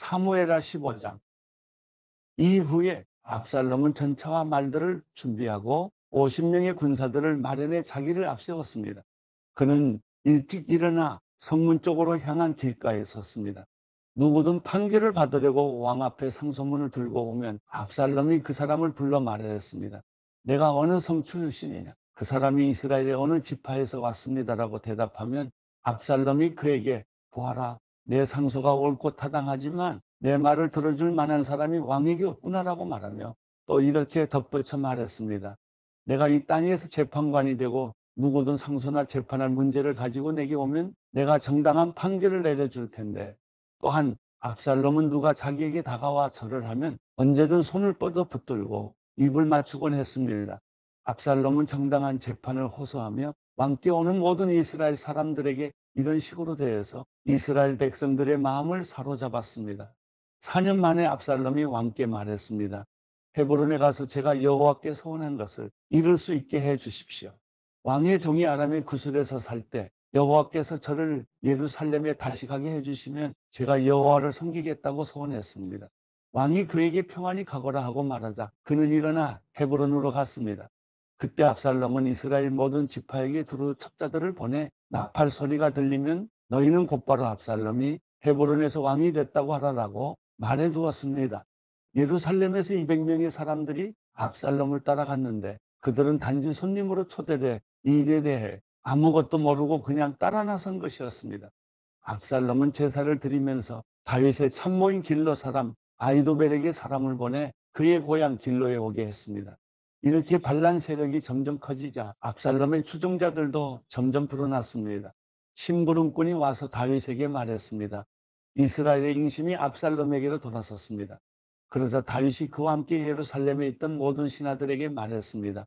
사무엘하 15장. 이후에 압살롬은 전차와 말들을 준비하고 50명의 군사들을 마련해 자기를 앞세웠습니다. 그는 일찍 일어나 성문 쪽으로 향한 길가에 섰습니다. 누구든 판결을 받으려고 왕 앞에 상소문을 들고 오면 압살롬이 그 사람을 불러 말했습니다. 내가 어느 성 출신이냐? 그 사람이 이스라엘의 어느 지파에서 왔습니다라고 대답하면 압살롬이 그에게 보아라, 내 상소가 옳고 타당하지만 내 말을 들어줄 만한 사람이 왕에게 없구나라고 말하며 또 이렇게 덧붙여 말했습니다. 내가 이 땅에서 재판관이 되고 누구든 상소나 재판할 문제를 가지고 내게 오면 내가 정당한 판결을 내려줄 텐데, 또한 압살롬은 누가 자기에게 다가와 절을 하면 언제든 손을 뻗어 붙들고 입을 맞추곤 했습니다. 압살롬은 정당한 재판을 호소하며 왕께 오는 모든 이스라엘 사람들에게 이런 식으로 대해서 이스라엘 백성들의 마음을 사로잡았습니다. 4년 만에 압살롬이 왕께 말했습니다. 헤브론에 가서 제가 여호와께 소원한 것을 이룰 수 있게 해 주십시오. 왕의 종이 아람의 구슬에서 살 때 여호와께서 저를 예루살렘에 다시 가게 해주시면 제가 여호와를 섬기겠다고 소원했습니다. 왕이 그에게 평안히 가거라 하고 말하자 그는 일어나 헤브론으로 갔습니다. 그때 압살롬은 이스라엘 모든 지파에게 두루 첩자들을 보내 나팔 소리가 들리면 너희는 곧바로 압살롬이 헤브론에서 왕이 됐다고 하라라고 말해두었습니다. 예루살렘에서 200명의 사람들이 압살롬을 따라갔는데 그들은 단지 손님으로 초대돼 이 일에 대해 아무것도 모르고 그냥 따라 나선 것이었습니다. 압살롬은 제사를 드리면서 다윗의 참모인 길로 사람 아히도벨에게 사람을 보내 그의 고향 길로에 오게 했습니다. 이렇게 반란 세력이 점점 커지자 압살롬의 추종자들도 점점 불어났습니다. 심부름꾼이 와서 다윗에게 말했습니다. 이스라엘의 인심이 압살롬에게로 돌아섰습니다. 그러자 다윗이 그와 함께 예루살렘에 있던 모든 신하들에게 말했습니다.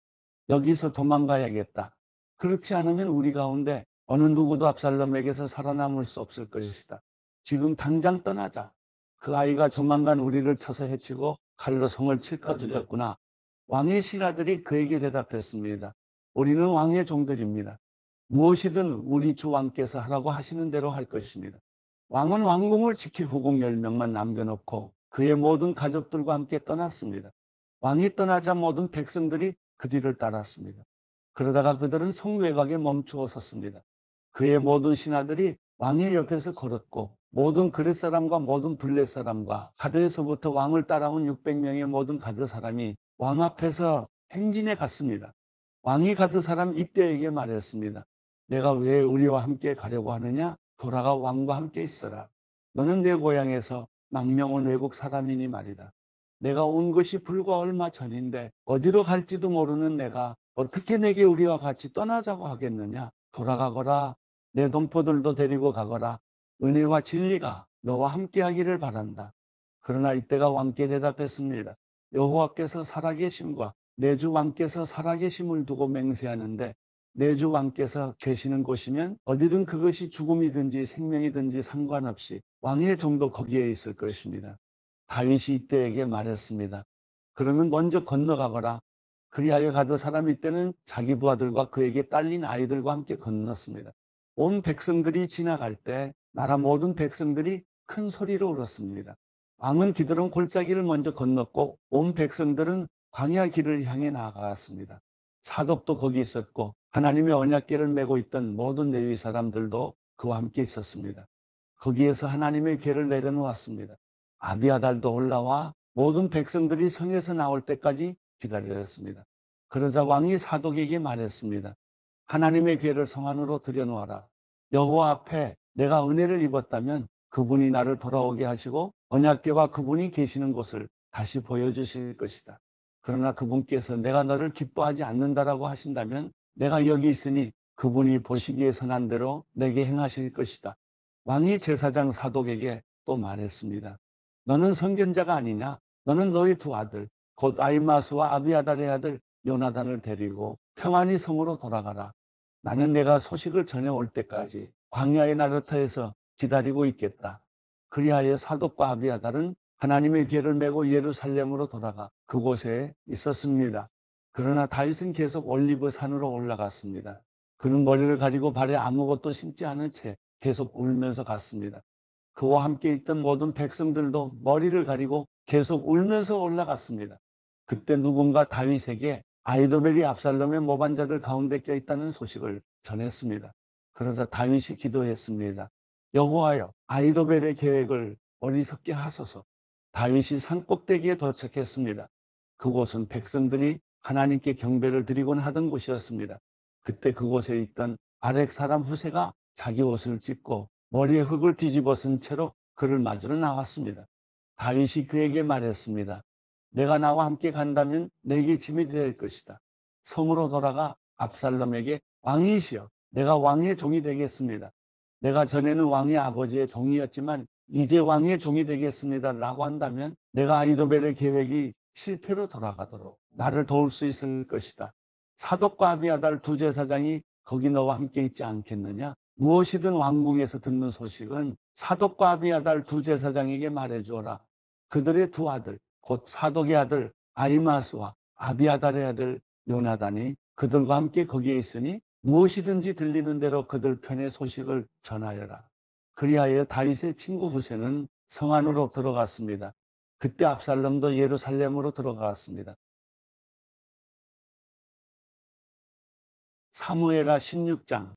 여기서 도망가야겠다. 그렇지 않으면 우리 가운데 어느 누구도 압살롬에게서 살아남을 수 없을 것이다. 지금 당장 떠나자. 그 아이가 조만간 우리를 쳐서 해치고 칼로 성을 칠까 두렵구나. 왕의 신하들이 그에게 대답했습니다. 우리는 왕의 종들입니다. 무엇이든 우리 주 왕께서 하라고 하시는 대로 할 것입니다. 왕은 왕궁을 지킬 후궁 10명만 남겨놓고 그의 모든 가족들과 함께 떠났습니다. 왕이 떠나자 모든 백성들이 그 뒤를 따랐습니다. 그러다가 그들은 성 외곽에 멈추어 섰습니다. 그의 모든 신하들이 왕의 옆에서 걸었고 모든 그렛 사람과 모든 블렛 사람과 가드에서부터 왕을 따라온 600명의 모든 가드 사람이 왕 앞에서 행진해 갔습니다. 왕이 가드 사람 이때에게 말했습니다. 내가 왜 우리와 함께 가려고 하느냐? 돌아가 왕과 함께 있어라. 너는 내 고향에서 망명온 외국 사람이니 말이다. 내가 온 것이 불과 얼마 전인데 어디로 갈지도 모르는 내가 어떻게 내게 우리와 같이 떠나자고 하겠느냐? 돌아가거라. 내 동포들도 데리고 가거라. 은혜와 진리가 너와 함께하기를 바란다. 그러나 이때가 왕께 대답했습니다. 여호와께서 살아계심과 내 주 왕께서 살아계심을 두고 맹세하는데 내 주 왕께서 계시는 곳이면 어디든 그것이 죽음이든지 생명이든지 상관없이 왕의 종도 거기에 있을 것입니다. 다윗이 이때에게 말했습니다. 그러면 먼저 건너가거라. 그리하여 가드 사람이 때는 자기 부하들과 그에게 딸린 아이들과 함께 건넜습니다. 온 백성들이 지나갈 때 나라 모든 백성들이 큰 소리로 울었습니다. 왕은 기드론 골짜기를 먼저 건넜고 온 백성들은 광야 길을 향해 나아갔습니다. 사독도 거기 있었고 하나님의 언약궤를 메고 있던 모든 레위 사람들도 그와 함께 있었습니다. 거기에서 하나님의 궤를 내려놓았습니다. 아비아달도 올라와 모든 백성들이 성에서 나올 때까지 기다렸습니다. 그러자 왕이 사독에게 말했습니다. 하나님의 궤를 성 안으로 들여놓아라. 여호와 앞에 내가 은혜를 입었다면 그분이 나를 돌아오게 하시고 언약궤와 그분이 계시는 곳을 다시 보여주실 것이다. 그러나 그분께서 내가 너를 기뻐하지 않는다라고 하신다면 내가 여기 있으니 그분이 보시기에 선한 대로 내게 행하실 것이다. 왕이 제사장 사독에게 또 말했습니다. 너는 선견자가 아니냐? 너는 너희 두 아들 곧 아히마스와 아비아달의 아들 요나단을 데리고 평안히 성으로 돌아가라. 나는 내가 소식을 전해올 때까지 광야의 나루터에서 기다리고 있겠다. 그리하여 사독과 아비아달은 하나님의 궤를 메고 예루살렘으로 돌아가 그곳에 있었습니다. 그러나 다윗은 계속 올리브 산으로 올라갔습니다. 그는 머리를 가리고 발에 아무것도 신지 않은 채 계속 울면서 갔습니다. 그와 함께 있던 모든 백성들도 머리를 가리고 계속 울면서 올라갔습니다. 그때 누군가 다윗에게 아이도벨이 압살롬의 모반자들 가운데 껴있다는 소식을 전했습니다. 그러자 다윗이 기도했습니다. 여호와여, 아이도벨의 계획을 어리석게 하소서. 다윗이 산꼭대기에 도착했습니다. 그곳은 백성들이 하나님께 경배를 드리곤 하던 곳이었습니다. 그때 그곳에 있던 아렉 사람 후세가 자기 옷을 찢고 머리에 흙을 뒤집어 쓴 채로 그를 맞으러 나왔습니다. 다윗이 그에게 말했습니다. 내가 나와 함께 간다면 내게 짐이 될 것이다. 성으로 돌아가 압살롬에게 왕이시여, 내가 왕의 종이 되겠습니다. 내가 전에는 왕의 아버지의 종이었지만 이제 왕의 종이 되겠습니다. 라고 한다면 내가 아이도벨의 계획이 실패로 돌아가도록 나를 도울 수 있을 것이다. 사독과 아비아달 두 제사장이 거기 너와 함께 있지 않겠느냐? 무엇이든 왕궁에서 듣는 소식은 사독과 아비아달 두 제사장에게 말해주어라. 그들의 두 아들, 곧 사독의 아들 아히마스와 아비아달의 아들 요나단이 그들과 함께 거기에 있으니 무엇이든지 들리는 대로 그들 편의 소식을 전하여라. 그리하여 다윗의 친구 후세는 성 안으로 들어갔습니다. 그때 압살롬도 예루살렘으로 들어갔습니다. 사무엘하 16장.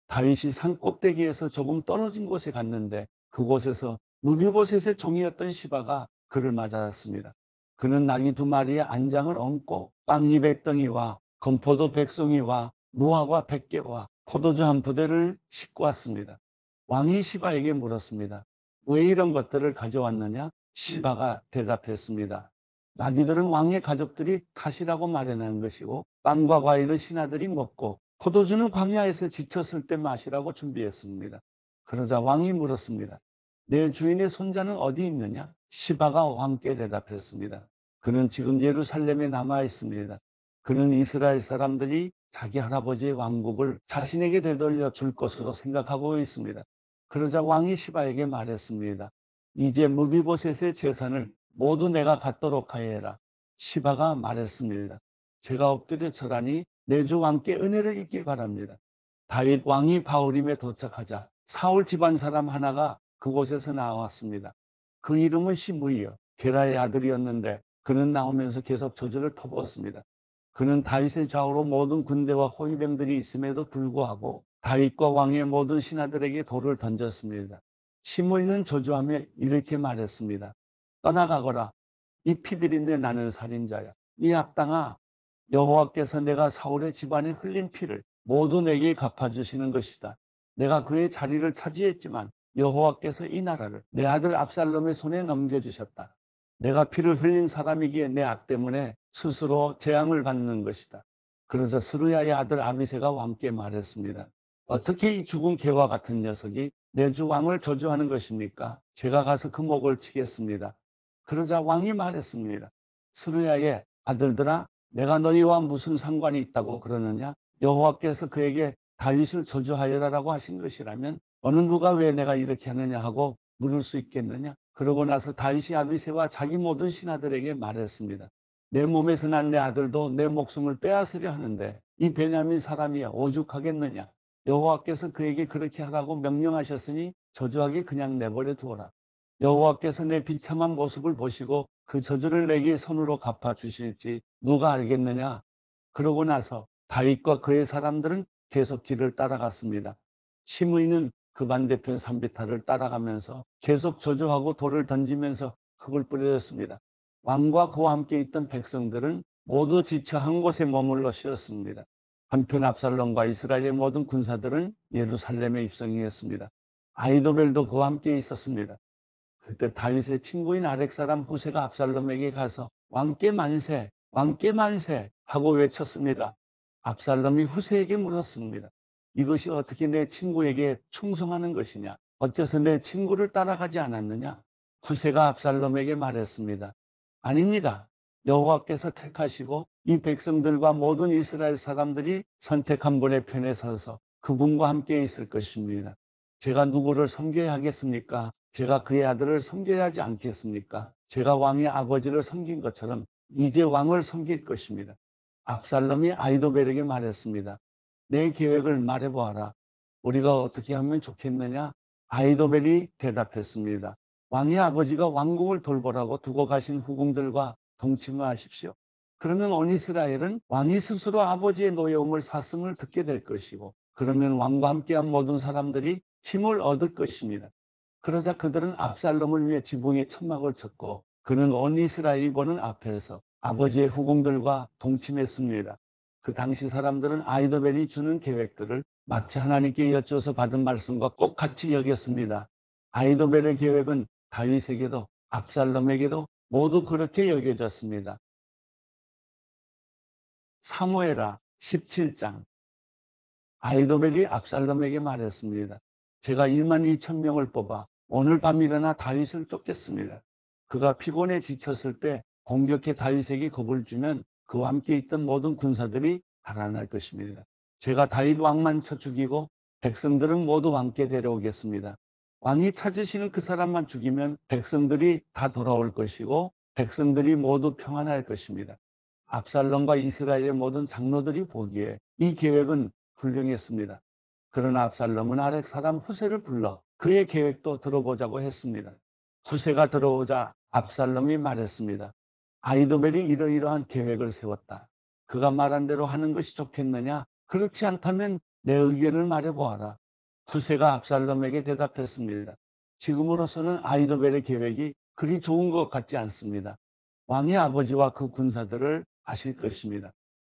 다윗이 산 꼭대기에서 조금 떨어진 곳에 갔는데 그곳에서 무비보셋의 종이었던 시바가 그를 맞았습니다. 그는 나귀 2마리의 안장을 얹고 빵 200덩이와 건포도 100송이와 무화과 100개와 포도주 1부대를 싣고 왔습니다. 왕이 시바에게 물었습니다. 왜 이런 것들을 가져왔느냐? 시바가 대답했습니다. 나귀들은 왕의 가족들이 탓이라고 마련한 것이고 빵과 과일은 신하들이 먹고 포도주는 광야에서 지쳤을 때 마시라고 준비했습니다. 그러자 왕이 물었습니다. 내 주인의 손자는 어디 있느냐? 시바가 왕께 대답했습니다. 그는 지금 예루살렘에 남아 있습니다. 그는 이스라엘 사람들이 자기 할아버지의 왕국을 자신에게 되돌려 줄 것으로 생각하고 있습니다. 그러자 왕이 시바에게 말했습니다. 이제 무비보셋의 재산을 모두 내가 갖도록 하여라. 시바가 말했습니다. 제가 엎드려 절하니 내 주 왕께 은혜를 입기 바랍니다. 다윗 왕이 바울임에 도착하자 사울 집안 사람 하나가 그곳에서 나왔습니다. 그 이름은 시므이요, 게라의 아들이었는데 그는 나오면서 계속 저주를 퍼부었습니다. 그는 다윗의 좌우로 모든 군대와 호위병들이 있음에도 불구하고 다윗과 왕의 모든 신하들에게 돌을 던졌습니다. 시므이는 저주하며 이렇게 말했습니다. 떠나가거라. 이 피비린내 나는 살인자야. 이 악당아, 여호와께서 내가 사울의 집안에 흘린 피를 모두 내게 갚아주시는 것이다. 내가 그의 자리를 차지했지만 여호와께서 이 나라를 내 아들 압살롬의 손에 넘겨주셨다. 내가 피를 흘린 사람이기에 내 악 때문에 스스로 재앙을 받는 것이다. 그러자 스루야의 아들 아비새가 왕께 말했습니다. 어떻게 이 죽은 개와 같은 녀석이 내 주 왕을 저주하는 것입니까? 제가 가서 그 목을 치겠습니다. 그러자 왕이 말했습니다. 스루야의 아들들아, 내가 너희와 무슨 상관이 있다고 그러느냐? 여호와께서 그에게 다윗을 저주하여라라고 하신 것이라면 어느 누가 왜 내가 이렇게 하느냐 하고 물을 수 있겠느냐? 그러고 나서 다윗이 아비새와 자기 모든 신하들에게 말했습니다. 내 몸에서 난 내 아들도 내 목숨을 빼앗으려 하는데 이 베냐민 사람이 오죽하겠느냐? 여호와께서 그에게 그렇게 하라고 명령하셨으니 저주하게 그냥 내버려 두어라. 여호와께서 내 비참한 모습을 보시고 그 저주를 내게 손으로 갚아주실지 누가 알겠느냐? 그러고 나서 다윗과 그의 사람들은 계속 길을 따라갔습니다. 시므이는 그 반대편 산비탈을 따라가면서 계속 저주하고 돌을 던지면서 흙을 뿌렸습니다. 왕과 그와 함께 있던 백성들은 모두 지쳐 한 곳에 머물러 쉬었습니다. 한편 압살롬과 이스라엘의 모든 군사들은 예루살렘에 입성했습니다. 아히도벨도 그와 함께 있었습니다. 그때 다윗의 친구인 아렉 사람 후세가 압살롬에게 가서 왕께 만세, 왕께 만세 하고 외쳤습니다. 압살롬이 후세에게 물었습니다. 이것이 어떻게 내 친구에게 충성하는 것이냐? 어째서 내 친구를 따라가지 않았느냐? 후세가 압살롬에게 말했습니다. 아닙니다. 여호와께서 택하시고 이 백성들과 모든 이스라엘 사람들이 선택한 분의 편에 서서 그분과 함께 있을 것입니다. 제가 누구를 섬겨야 하겠습니까? 제가 그의 아들을 섬겨야 하지 않겠습니까? 제가 왕의 아버지를 섬긴 것처럼 이제 왕을 섬길 것입니다. 압살롬이 아히도벨에게 말했습니다. 내 계획을 말해보아라. 우리가 어떻게 하면 좋겠느냐? 아히도벨이 대답했습니다. 왕의 아버지가 왕국을 돌보라고 두고 가신 후궁들과 동침하십시오. 그러면 온 이스라엘은 왕이 스스로 아버지의 노여움을 사슴을 듣게 될 것이고, 그러면 왕과 함께한 모든 사람들이 힘을 얻을 것입니다. 그러자 그들은 압살롬을 위해 지붕에 천막을 쳤고, 그는 온 이스라엘이 보는 앞에서 아버지의 후궁들과 동침했습니다. 그 당시 사람들은 아히도벨이 주는 계획들을 마치 하나님께 여쭤서 받은 말씀과 꼭 같이 여겼습니다. 아히도벨의 계획은 다윗에게도 압살롬에게도 모두 그렇게 여겨졌습니다. 사무엘하 17장. 아히도벨이 압살롬에게 말했습니다. 제가 1만 2천 명을 뽑아 오늘 밤 일어나 다윗을 쫓겠습니다. 그가 피곤해 지쳤을 때 공격해 다윗에게 겁을 주면 그와 함께 있던 모든 군사들이 달아날 것입니다. 제가 다윗 왕만 쳐 죽이고 백성들은 모두 왕께 데려오겠습니다. 왕이 찾으시는 그 사람만 죽이면 백성들이 다 돌아올 것이고 백성들이 모두 평안할 것입니다. 압살롬과 이스라엘의 모든 장로들이 보기에 이 계획은 훌륭했습니다. 그러나 압살롬은 아렉 사람 후세를 불러 그의 계획도 들어보자고 했습니다. 후세가 들어오자 압살롬이 말했습니다. 아히도벨이 이러이러한 계획을 세웠다. 그가 말한 대로 하는 것이 좋겠느냐? 그렇지 않다면 내 의견을 말해보아라. 후세가 압살롬에게 대답했습니다. 지금으로서는 아히도벨의 계획이 그리 좋은 것 같지 않습니다. 왕의 아버지와 그 군사들을 아실 것입니다.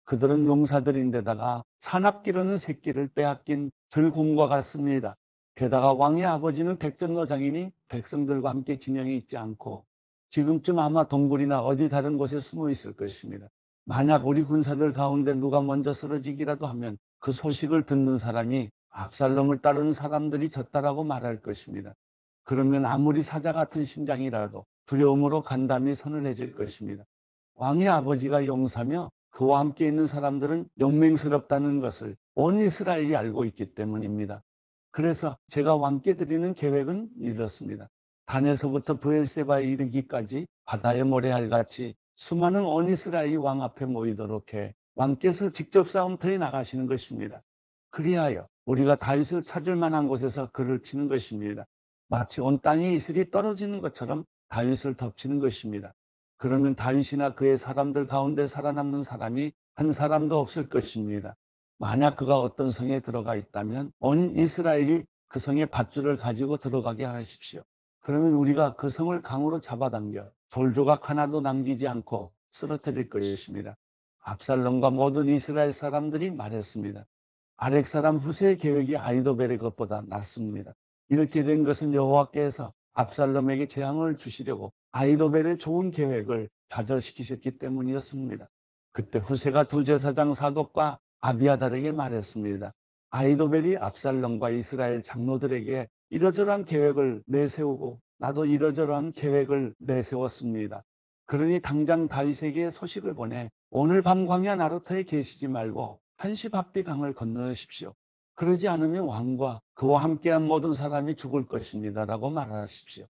그들은 용사들인데다가 사납기로는 새끼를 빼앗긴 들곰과 같습니다. 게다가 왕의 아버지는 백전노장이니 백성들과 함께 진영에 있지 않고 지금쯤 아마 동굴이나 어디 다른 곳에 숨어 있을 것입니다. 만약 우리 군사들 가운데 누가 먼저 쓰러지기라도 하면 그 소식을 듣는 사람이 압살롬을 따르는 사람들이 졌다라고 말할 것입니다. 그러면 아무리 사자 같은 심장이라도 두려움으로 간담이 서늘해질 것입니다. 왕의 아버지가 용사며 그와 함께 있는 사람들은 용맹스럽다는 것을 온 이스라엘이 알고 있기 때문입니다. 그래서 제가 왕께 드리는 계획은 이렇습니다. 단에서부터 브엘세바에 이르기까지 바다의 모래알같이 수많은 온 이스라엘이 왕 앞에 모이도록 해 왕께서 직접 싸움터에 나가시는 것입니다. 그리하여 우리가 다윗을 찾을 만한 곳에서 그를 치는 것입니다. 마치 온 땅에 이슬이 떨어지는 것처럼 다윗을 덮치는 것입니다. 그러면 다윗이나 그의 사람들 가운데 살아남는 사람이 한 사람도 없을 것입니다. 만약 그가 어떤 성에 들어가 있다면 온 이스라엘이 그 성의 밧줄을 가지고 들어가게 하십시오. 그러면 우리가 그 성을 강으로 잡아당겨 돌조각 하나도 남기지 않고 쓰러뜨릴 것입니다. 압살롬과 모든 이스라엘 사람들이 말했습니다. 아렉 사람 후세의 계획이 아히도벨의 것보다 낫습니다. 이렇게 된 것은 여호와께서 압살롬에게 재앙을 주시려고 아히도벨의 좋은 계획을 좌절시키셨기 때문이었습니다. 그때 후세가 두 제사장 사독과 아비아달에게 말했습니다. 아히도벨이 압살롬과 이스라엘 장로들에게 이러저러한 계획을 내세우고 나도 이러저러한 계획을 내세웠습니다. 그러니 당장 다윗에게 소식을 보내 오늘 밤 광야 나루터에 계시지 말고 한시바비 강을 건너십시오. 그러지 않으면 왕과 그와 함께한 모든 사람이 죽을 것입니다. 라고 말하십시오.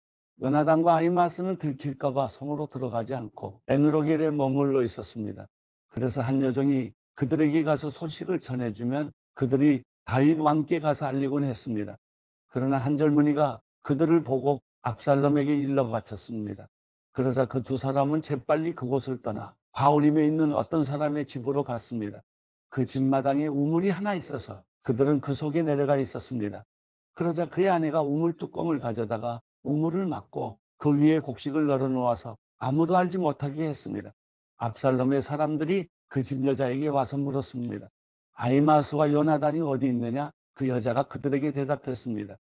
요나단과 아히마스는 들킬까 봐 성으로 들어가지 않고 엔로겔에 머물러 있었습니다. 그래서 한 여종이 그들에게 가서 소식을 전해주면 그들이 다윗 왕께 가서 알리곤 했습니다. 그러나 한 젊은이가 그들을 보고 압살롬에게 일러 바쳤습니다. 그러자 그 두 사람은 재빨리 그곳을 떠나 바울임에 있는 어떤 사람의 집으로 갔습니다. 그 집마당에 우물이 하나 있어서 그들은 그 속에 내려가 있었습니다. 그러자 그의 아내가 우물 뚜껑을 가져다가 우물을 막고 그 위에 곡식을 널어놓아서 아무도 알지 못하게 했습니다. 압살롬의 사람들이 그 집 여자에게 와서 물었습니다. 아히마스와 요나단이 어디 있느냐? 그 여자가 그들에게 대답했습니다.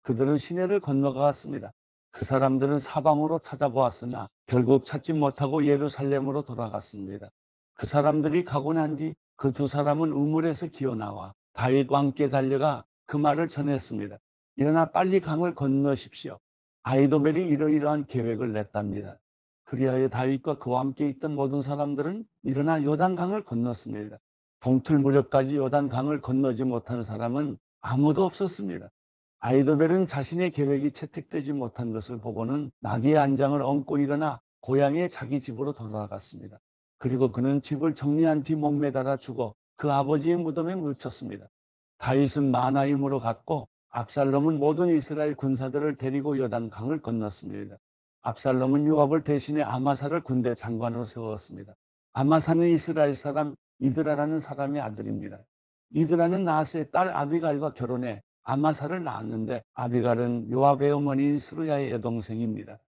그들은 시내를 건너갔습니다. 그 사람들은 사방으로 찾아보았으나 결국 찾지 못하고 예루살렘으로 돌아갔습니다. 그 사람들이 가고 난 뒤 그 두 사람은 우물에서 기어나와 다윗 왕께 달려가 그 말을 전했습니다. 일어나 빨리 강을 건너십시오. 아히도벨이 이러이러한 계획을 냈답니다. 그리하여 다윗과 그와 함께 있던 모든 사람들은 일어나 요단강을 건넜습니다. 동틀 무렵까지 요단강을 건너지 못한 사람은 아무도 없었습니다. 아히도벨은 자신의 계획이 채택되지 못한 것을 보고는 나귀의 안장을 얹고 일어나 고향의 자기 집으로 돌아갔습니다. 그리고 그는 집을 정리한 뒤 목매달아 죽어 그 아버지의 무덤에 묻혔습니다. 다윗은 마하나임으로 갔고 압살롬은 모든 이스라엘 군사들을 데리고 요단강을 건넜습니다. 압살롬은 요압을 대신해 아마사를 군대 장관으로 세웠습니다. 아마사는 이스라엘 사람 이드라라는 사람의 아들입니다. 이드라는 나하스의 딸 아비갈과 결혼해 아마사를 낳았는데, 아비갈은 요압의 어머니인 스루야의 여동생입니다.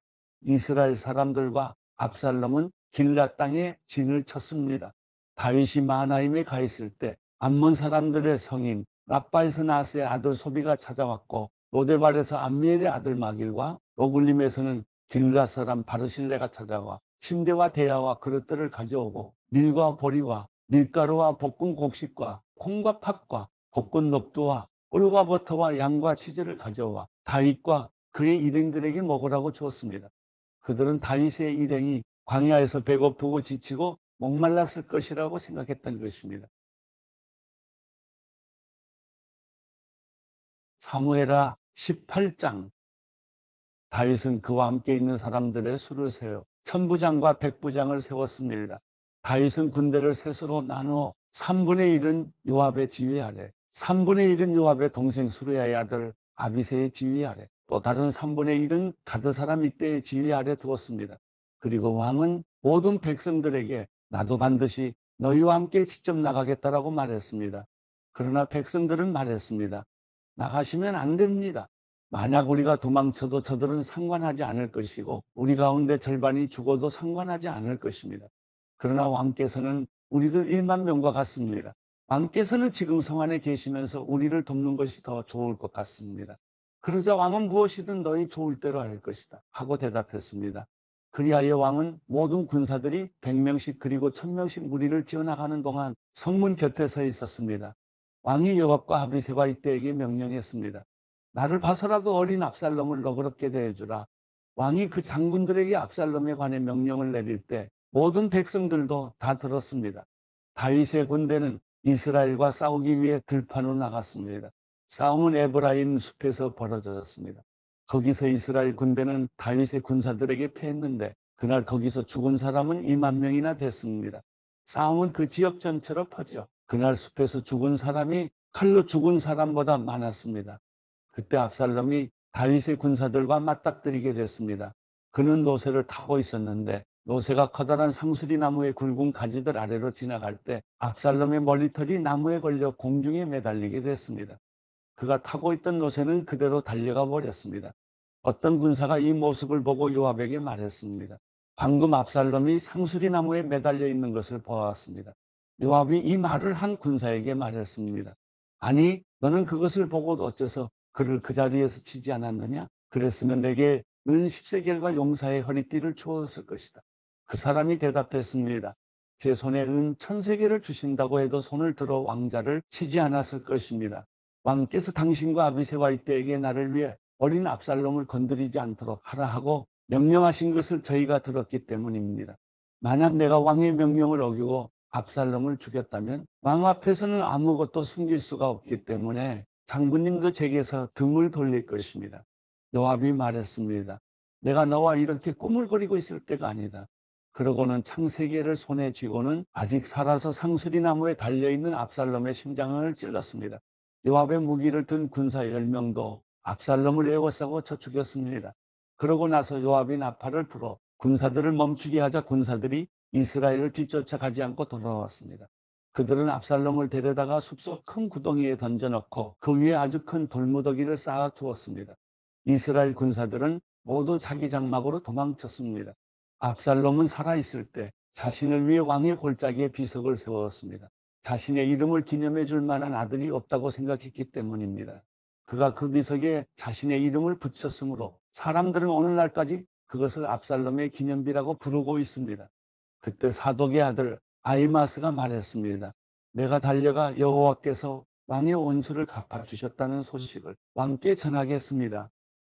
이스라엘 사람들과 압살롬은 길앗 땅에 진을 쳤습니다. 다윗이 마하나임에 가 있을 때 암몬 사람들의 성인 라빠에서 나스의 아들 소비가 찾아왔고, 로데발에서 암미엘의 아들 마길과 로굴림에서는 길앗 사람 바르실레가 찾아와 침대와 대야와 그릇들을 가져오고, 밀과 보리와 밀가루와 볶은 곡식과 콩과 팥과 볶은 녹두와 꿀과 버터와 양과 치즈를 가져와 다윗과 그의 일행들에게 먹으라고 주었습니다. 그들은 다윗의 일행이 광야에서 배고프고 지치고 목말랐을 것이라고 생각했던 것입니다. 사무엘하 18장. 다윗은 그와 함께 있는 사람들의 수를 세워 천부장과 백부장을 세웠습니다. 다윗은 군대를 셋으로 나누어 3분의 1은 요압의 지휘 아래, 3분의 1은 요압의 동생 수르야의 아들 아비새의 지휘 아래, 또 다른 3분의 1은 가드 사람 이때의 지휘 아래 두었습니다. 그리고 왕은 모든 백성들에게 나도 반드시 너희와 함께 직접 나가겠다라고 말했습니다. 그러나 백성들은 말했습니다. 나가시면 안 됩니다. 만약 우리가 도망쳐도 저들은 상관하지 않을 것이고 우리 가운데 절반이 죽어도 상관하지 않을 것입니다. 그러나 왕께서는 우리들 1만 명과 같습니다. 왕께서는 지금 성 안에 계시면서 우리를 돕는 것이 더 좋을 것 같습니다. 그러자 왕은 무엇이든 너희 좋을 대로 할 것이다 하고 대답했습니다. 그리하여 왕은 모든 군사들이 100명씩 그리고 1000명씩 무리를 지어나가는 동안 성문 곁에 서 있었습니다. 왕이 요압과 아비새와 이때에게 명령했습니다. 나를 봐서라도 어린 압살롬을 너그럽게 대해주라. 왕이 그 장군들에게 압살롬에 관해 명령을 내릴 때 모든 백성들도 다 들었습니다. 다윗의 군대는 이스라엘과 싸우기 위해 들판으로 나갔습니다. 싸움은 에브라임 숲에서 벌어졌습니다. 거기서 이스라엘 군대는 다윗의 군사들에게 패했는데 그날 거기서 죽은 사람은 2만 명이나 됐습니다. 싸움은 그 지역 전체로 퍼져 그날 숲에서 죽은 사람이 칼로 죽은 사람보다 많았습니다. 그때 압살롬이 다윗의 군사들과 맞닥뜨리게 됐습니다. 그는 노새를 타고 있었는데 노새가 커다란 상수리 나무의 굵은 가지들 아래로 지나갈 때 압살롬의 머리털이 나무에 걸려 공중에 매달리게 됐습니다. 그가 타고 있던 노새는 그대로 달려가 버렸습니다. 어떤 군사가 이 모습을 보고 요압에게 말했습니다. 방금 압살롬이 상수리 나무에 매달려 있는 것을 보았습니다. 요압이 이 말을 한 군사에게 말했습니다. 아니, 너는 그것을 보고 어째서 그를 그 자리에서 치지 않았느냐? 그랬으면 내게 은 10세겔과 용사의 허리띠를 주었을 것이다. 그 사람이 대답했습니다. 제 손에 은 1000세겔을 주신다고 해도 손을 들어 왕자를 치지 않았을 것입니다. 왕께서 당신과 아비새와 이때에게 나를 위해 어린 압살롬을 건드리지 않도록 하라 하고 명령하신 것을 저희가 들었기 때문입니다. 만약 내가 왕의 명령을 어기고 압살롬을 죽였다면 왕 앞에서는 아무것도 숨길 수가 없기 때문에 장군님도 제게서 등을 돌릴 것입니다. 요압이 말했습니다. 내가 너와 이렇게 꾸물거리고 있을 때가 아니다. 그러고는 창 3개를 손에 쥐고는 아직 살아서 상수리 나무에 달려있는 압살롬의 심장을 찔렀습니다. 요압의 무기를 든 군사 10명도 압살롬을 에워싸고 쳐 죽였습니다. 그러고 나서 요압이 나팔을 불어 군사들을 멈추게 하자 군사들이 이스라엘을 뒤쫓아가지 않고 돌아왔습니다. 그들은 압살롬을 데려다가 숲속 큰 구덩이에 던져넣고 그 위에 아주 큰 돌무더기를 쌓아 두었습니다. 이스라엘 군사들은 모두 자기 장막으로 도망쳤습니다. 압살롬은 살아있을 때 자신을 위해 왕의 골짜기에 비석을 세웠습니다. 자신의 이름을 기념해 줄 만한 아들이 없다고 생각했기 때문입니다. 그가 그 비석에 자신의 이름을 붙였으므로 사람들은 오늘날까지 그것을 압살롬의 기념비라고 부르고 있습니다. 그때 사독의 아들 아히마스가 말했습니다. 내가 달려가 여호와께서 왕의 원수를 갚아주셨다는 소식을 왕께 전하겠습니다.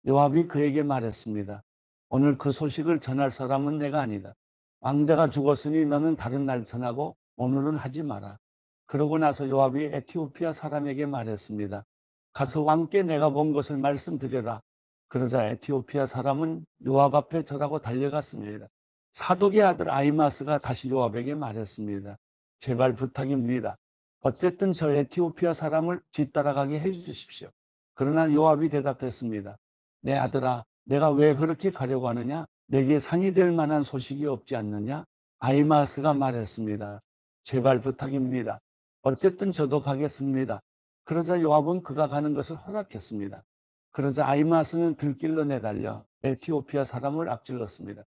요압이 그에게 말했습니다. 오늘 그 소식을 전할 사람은 내가 아니다. 왕자가 죽었으니 너는 다른 날 전하고 오늘은 하지 마라. 그러고 나서 요압이 에티오피아 사람에게 말했습니다. 가서 왕께 내가 본 것을 말씀드려라. 그러자 에티오피아 사람은 요압 앞에 절하고 달려갔습니다. 사독의 아들 아히마스가 다시 요압에게 말했습니다. 제발 부탁입니다. 어쨌든 저 에티오피아 사람을 뒤따라가게 해주십시오. 그러나 요압이 대답했습니다. 내 아들아, 내가 왜 그렇게 가려고 하느냐? 내게 상이 될 만한 소식이 없지 않느냐? 아히마아스가 말했습니다. 제발 부탁입니다. 어쨌든 저도 가겠습니다. 그러자 요압은 그가 가는 것을 허락했습니다. 그러자 아히마아스는 들길로 내달려 에티오피아 사람을 앞질렀습니다.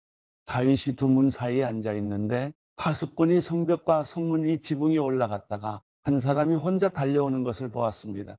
다윗이 두 문 사이에 앉아 있는데 파수꾼이 성벽과 성문이 지붕에 올라갔다가 한 사람이 혼자 달려오는 것을 보았습니다.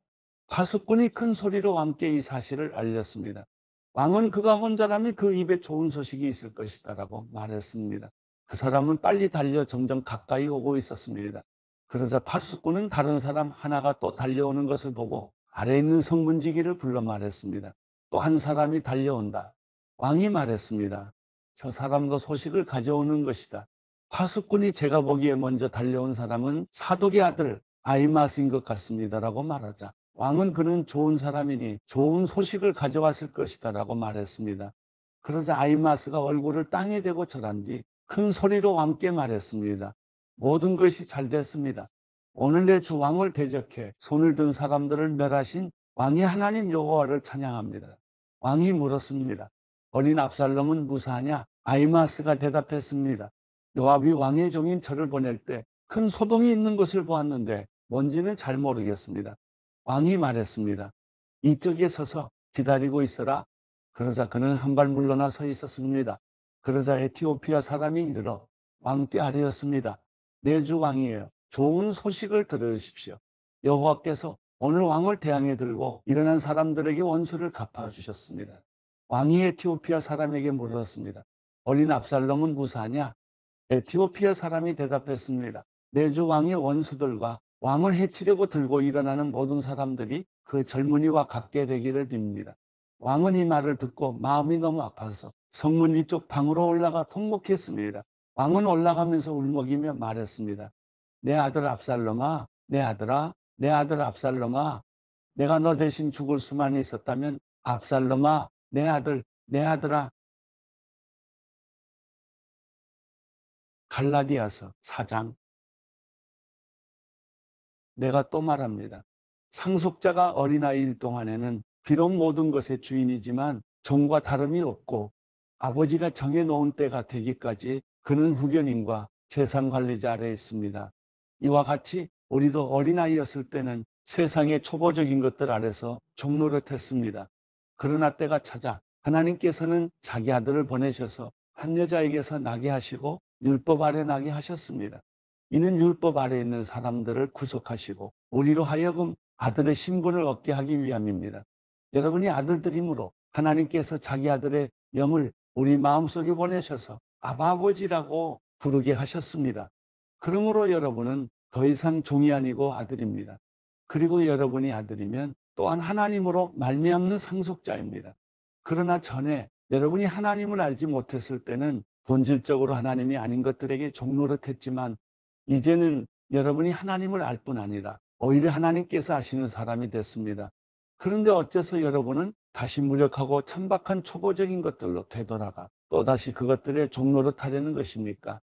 파수꾼이 큰 소리로 왕께 이 사실을 알렸습니다. 왕은 그가 혼자라면 그 입에 좋은 소식이 있을 것이다라고 말했습니다. 그 사람은 빨리 달려 점점 가까이 오고 있었습니다. 그러자 파수꾼은 다른 사람 하나가 또 달려오는 것을 보고 아래에 있는 성문지기를 불러 말했습니다. 또 한 사람이 달려온다. 왕이 말했습니다. 저 사람도 소식을 가져오는 것이다. 파수꾼이 제가 보기에 먼저 달려온 사람은 사독의 아들 아히마스인 것 같습니다라고 말하자 왕은 그는 좋은 사람이니 좋은 소식을 가져왔을 것이다라고 말했습니다. 그러자 아히마스가 얼굴을 땅에 대고 절한 뒤 큰 소리로 왕께 말했습니다. 모든 것이 잘 됐습니다. 오늘 내 주 왕을 대적해 손을 든 사람들을 멸하신 왕의 하나님 여호와를 찬양합니다. 왕이 물었습니다. 어린 압살롬은 무사하냐? 아히마스가 대답했습니다. 요압이 왕의 종인 저를 보낼 때 큰 소동이 있는 것을 보았는데 뭔지는 잘 모르겠습니다. 왕이 말했습니다. 이쪽에 서서 기다리고 있어라. 그러자 그는 한 발 물러나 서 있었습니다. 그러자 에티오피아 사람이 이르러 왕께 아뢰었습니다. 내 주 왕이에요. 좋은 소식을 들으십시오. 여호와께서 오늘 왕을 대항해 들고 일어난 사람들에게 원수를 갚아주셨습니다. 왕이 에티오피아 사람에게 물었습니다. 어린 압살롬은 무사하냐? 에티오피아 사람이 대답했습니다. 내 주 왕의 원수들과 왕을 해치려고 들고 일어나는 모든 사람들이 그 젊은이와 같게 되기를 빕니다. 왕은 이 말을 듣고 마음이 너무 아파서 성문 위쪽 방으로 올라가 통곡했습니다. 왕은 올라가면서 울먹이며 말했습니다. 내 아들 압살롬아, 내 아들아, 내 아들 압살롬아, 내가 너 대신 죽을 수만 있었다면 압살롬아, 내 아들, 내 아들아. 갈라디아서 4장. 내가 또 말합니다. 상속자가 어린아이일 동안에는 비록 모든 것의 주인이지만 종과 다름이 없고 아버지가 정해놓은 때가 되기까지 그는 후견인과 재산관리자 아래에 있습니다. 이와 같이 우리도 어린아이였을 때는 세상의 초보적인 것들 아래서 종노릇했습니다. 그러나 때가 찾아 하나님께서는 자기 아들을 보내셔서 한 여자에게서 나게 하시고 율법 아래 나게 하셨습니다. 이는 율법 아래 있는 사람들을 구속하시고 우리로 하여금 아들의 신분을 얻게 하기 위함입니다. 여러분이 아들들이므로 하나님께서 자기 아들의 영을 우리 마음속에 보내셔서 아버지라고 부르게 하셨습니다. 그러므로 여러분은 더 이상 종이 아니고 아들입니다. 그리고 여러분이 아들이면 또한 하나님으로 말미암는 상속자입니다. 그러나 전에 여러분이 하나님을 알지 못했을 때는 본질적으로 하나님이 아닌 것들에게 종노릇했지만 이제는 여러분이 하나님을 알 뿐 아니라 오히려 하나님께서 아시는 사람이 됐습니다. 그런데 어째서 여러분은 다시 무력하고 천박한 초보적인 것들로 되돌아가 또다시 그것들에 종노릇하려는 것입니까?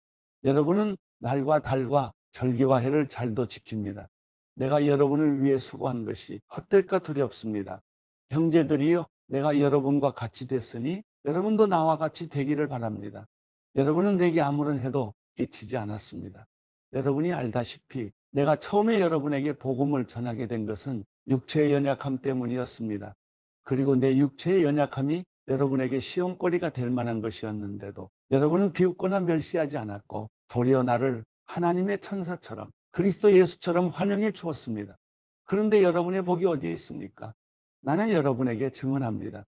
여러분은 날과 달과 절기와 해를 잘도 지킵니다. 내가 여러분을 위해 수고한 것이 헛될까 두렵습니다. 형제들이여, 내가 여러분과 같이 됐으니 여러분도 나와 같이 되기를 바랍니다. 여러분은 내게 아무런 해도 끼치지 않았습니다. 여러분이 알다시피 내가 처음에 여러분에게 복음을 전하게 된 것은 육체의 연약함 때문이었습니다. 그리고 내 육체의 연약함이 여러분에게 시험거리가 될 만한 것이었는데도 여러분은 비웃거나 멸시하지 않았고 도리어 나를 하나님의 천사처럼 그리스도 예수처럼 환영해 주었습니다. 그런데 여러분의 복이 어디에 있습니까? 나는 여러분에게 증언합니다.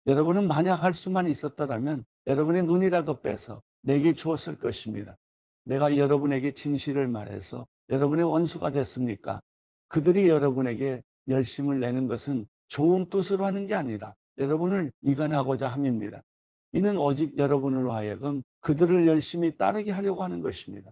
여러분은 만약 할 수만 있었더라면 여러분의 눈이라도 빼서 내게 주었을 것입니다. 내가 여러분에게 진실을 말해서 여러분의 원수가 됐습니까? 그들이 여러분에게 열심을 내는 것은 좋은 뜻으로 하는 게 아니라 여러분을 이간하고자 함입니다. 이는 오직 여러분으로 하여금 그들을 열심히 따르게 하려고 하는 것입니다.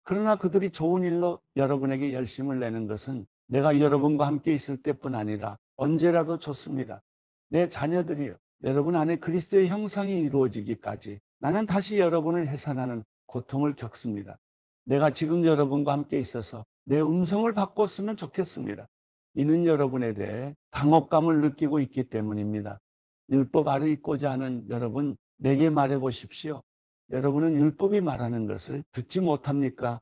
그러나 그들이 좋은 일로 여러분에게 열심을 내는 것은 내가 여러분과 함께 있을 때뿐 아니라 언제라도 좋습니다. 내 자녀들이요, 여러분 안에 그리스도의 형상이 이루어지기까지 나는 다시 여러분을 해산하는 고통을 겪습니다. 내가 지금 여러분과 함께 있어서 내 음성을 바꿨으면 좋겠습니다. 이는 여러분에 대해 당혹감을 느끼고 있기 때문입니다. 율법 아래 있고자 하는 여러분, 내게 말해 보십시오. 여러분은 율법이 말하는 것을 듣지 못합니까?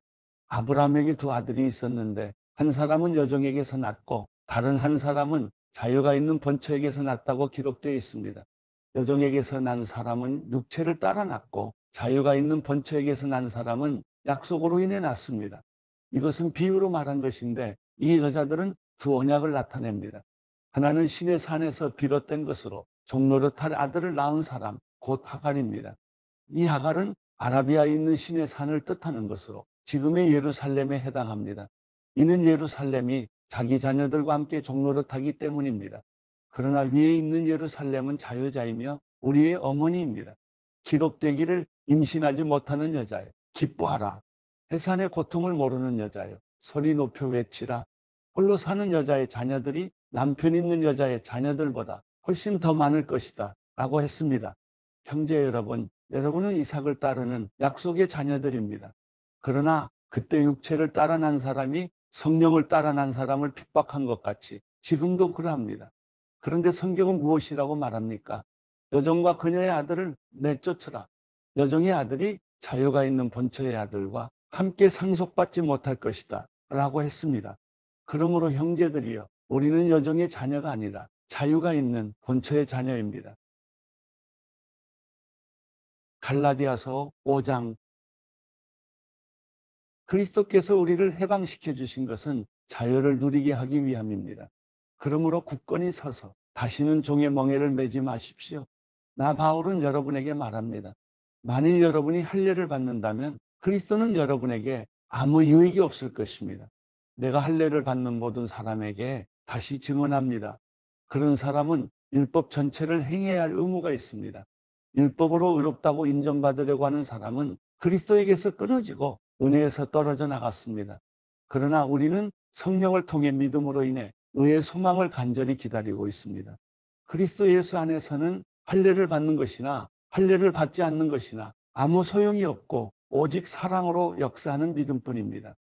아브라함에게 두 아들이 있었는데 한 사람은 여종에게서 났고 다른 한 사람은 자유가 있는 본처에게서 났다고 기록되어 있습니다. 여종에게서 난 사람은 육체를 따라 났고 자유가 있는 본처에게서 난 사람은 약속으로 인해 났습니다. 이것은 비유로 말한 것인데 이 여자들은 두 언약을 나타냅니다. 하나는 신의 산에서 비롯된 것으로 종노릇할 아들을 낳은 사람, 곧 하갈입니다. 이 하갈은 아라비아에 있는 신의 산을 뜻하는 것으로 지금의 예루살렘에 해당합니다. 이는 예루살렘이 자기 자녀들과 함께 종노릇하기 때문입니다. 그러나 위에 있는 예루살렘은 자유자이며 우리의 어머니입니다. 기록되기를 임신하지 못하는 여자여 기뻐하라. 해산의 고통을 모르는 여자여 소리 높여 외치라. 홀로 사는 여자의 자녀들이 남편 있는 여자의 자녀들보다 훨씬 더 많을 것이다 라고 했습니다. 형제 여러분, 여러분은 이삭을 따르는 약속의 자녀들입니다. 그러나 그때 육체를 따라 난 사람이 성령을 따라 난 사람을 핍박한 것 같이 지금도 그러합니다. 그런데 성경은 무엇이라고 말합니까? 여종과 그녀의 아들을 내쫓으라. 여종의 아들이 자유가 있는 본처의 아들과 함께 상속받지 못할 것이다 라고 했습니다. 그러므로 형제들이여, 우리는 여종의 자녀가 아니라 자유가 있는 본처의 자녀입니다. 갈라디아서 5장. 그리스도께서 우리를 해방시켜 주신 것은 자유를 누리게 하기 위함입니다. 그러므로 굳건히 서서 다시는 종의 멍에를 매지 마십시오. 나 바울은 여러분에게 말합니다. 만일 여러분이 할례를 받는다면 그리스도는 여러분에게 아무 유익이 없을 것입니다. 내가 할례를 받는 모든 사람에게 다시 증언합니다. 그런 사람은 율법 전체를 행해야 할 의무가 있습니다. 율법으로 의롭다고 인정받으려고 하는 사람은 그리스도에게서 끊어지고 은혜에서 떨어져 나갔습니다. 그러나 우리는 성령을 통해 믿음으로 인해 의의 소망을 간절히 기다리고 있습니다. 그리스도 예수 안에서는 할례를 받는 것이나 할례를 받지 않는 것이나 아무 소용이 없고 오직 사랑으로 역사하는 믿음뿐입니다.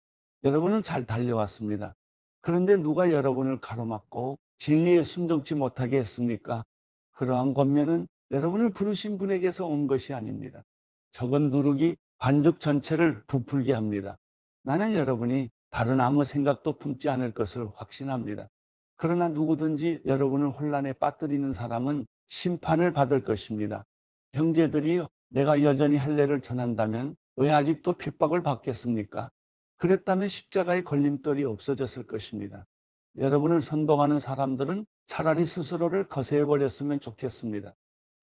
여러분은 잘 달려왔습니다. 그런데 누가 여러분을 가로막고 진리에 순종치 못하게 했습니까? 그러한 권면은 여러분을 부르신 분에게서 온 것이 아닙니다. 적은 누룩이 반죽 전체를 부풀게 합니다. 나는 여러분이 다른 아무 생각도 품지 않을 것을 확신합니다. 그러나 누구든지 여러분을 혼란에 빠뜨리는 사람은 심판을 받을 것입니다. 형제들이요, 내가 여전히 할례를 전한다면 왜 아직도 핍박을 받겠습니까? 그랬다면 십자가의 걸림돌이 없어졌을 것입니다. 여러분을 선동하는 사람들은 차라리 스스로를 거세해버렸으면 좋겠습니다.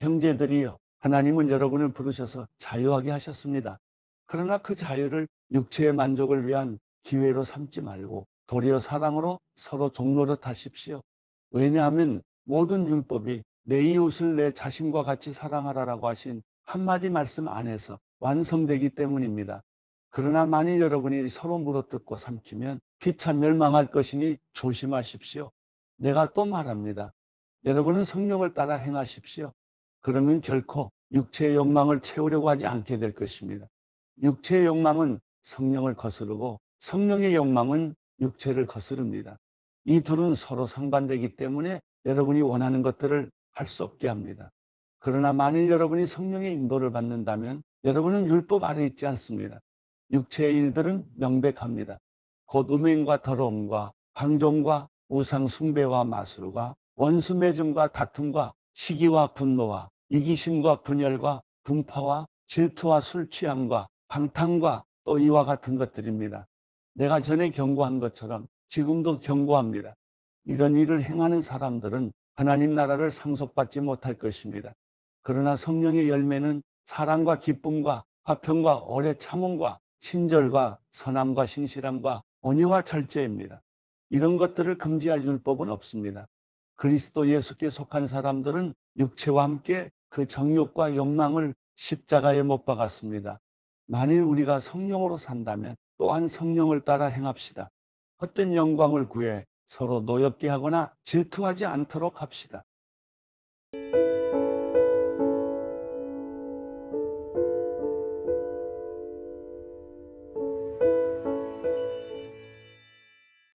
형제들이요, 하나님은 여러분을 부르셔서 자유하게 하셨습니다. 그러나 그 자유를 육체의 만족을 위한 기회로 삼지 말고 도리어 사랑으로 서로 종노릇 하십시오. 왜냐하면 모든 율법이 내 이웃을 내 자신과 같이 사랑하라라고 하신 한마디 말씀 안에서 완성되기 때문입니다. 그러나 만일 여러분이 서로 물어뜯고 삼키면 피차 멸망할 것이니 조심하십시오. 내가 또 말합니다. 여러분은 성령을 따라 행하십시오. 그러면 결코 육체의 욕망을 채우려고 하지 않게 될 것입니다. 육체의 욕망은 성령을 거스르고 성령의 욕망은 육체를 거스릅니다. 이 둘은 서로 상반되기 때문에 여러분이 원하는 것들을 할 수 없게 합니다. 그러나 만일 여러분이 성령의 인도를 받는다면 여러분은 율법 아래 있지 않습니다. 육체의 일들은 명백합니다. 곧 음행과 더러움과 방종과 우상 숭배와 마술과 원수 맺음과 다툼과 시기와 분노와 이기심과 분열과 분파와 질투와 술 취함과 방탕과 또 이와 같은 것들입니다. 내가 전에 경고한 것처럼 지금도 경고합니다. 이런 일을 행하는 사람들은 하나님 나라를 상속받지 못할 것입니다. 그러나 성령의 열매는 사랑과 기쁨과 화평과 오래 참음과 친절과 선함과 신실함과 온유와 절제입니다. 이런 것들을 금지할 율법은 없습니다. 그리스도 예수께 속한 사람들은 육체와 함께 그 정욕과 욕망을 십자가에 못 박았습니다. 만일 우리가 성령으로 산다면 또한 성령을 따라 행합시다. 헛된 영광을 구해 서로 노엽게 하거나 질투하지 않도록 합시다.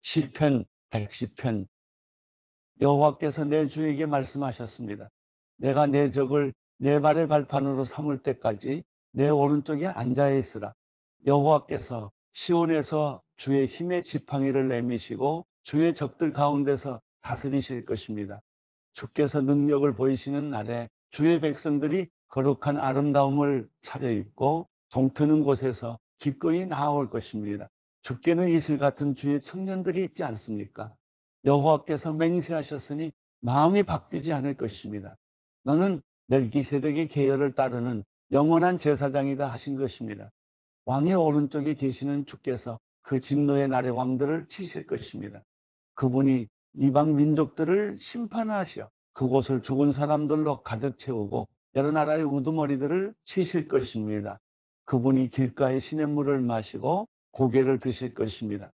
시편 110편 여호와께서 내 주에게 말씀하셨습니다. 내가 내 적을 내 발의 발판으로 삼을 때까지 내 오른쪽에 앉아 있으라. 여호와께서 시온에서 주의 힘의 지팡이를 내미시고 주의 적들 가운데서 다스리실 것입니다. 주께서 능력을 보이시는 날에 주의 백성들이 거룩한 아름다움을 차려입고 동트는 곳에서 기꺼이 나아올 것입니다. 주께는 이슬 같은 주의 청년들이 있지 않습니까? 여호와께서 맹세하셨으니 마음이 바뀌지 않을 것입니다. 너는 멜기세덱의 계열을 따르는 영원한 제사장이다 하신 것입니다. 왕의 오른쪽에 계시는 주께서 그 진노의 날의 왕들을 치실 것입니다. 그분이 이방 민족들을 심판하시어 그곳을 죽은 사람들로 가득 채우고 여러 나라의 우두머리들을 치실 것입니다. 그분이 길가의 시냇물을 마시고 고개를 드실 것입니다.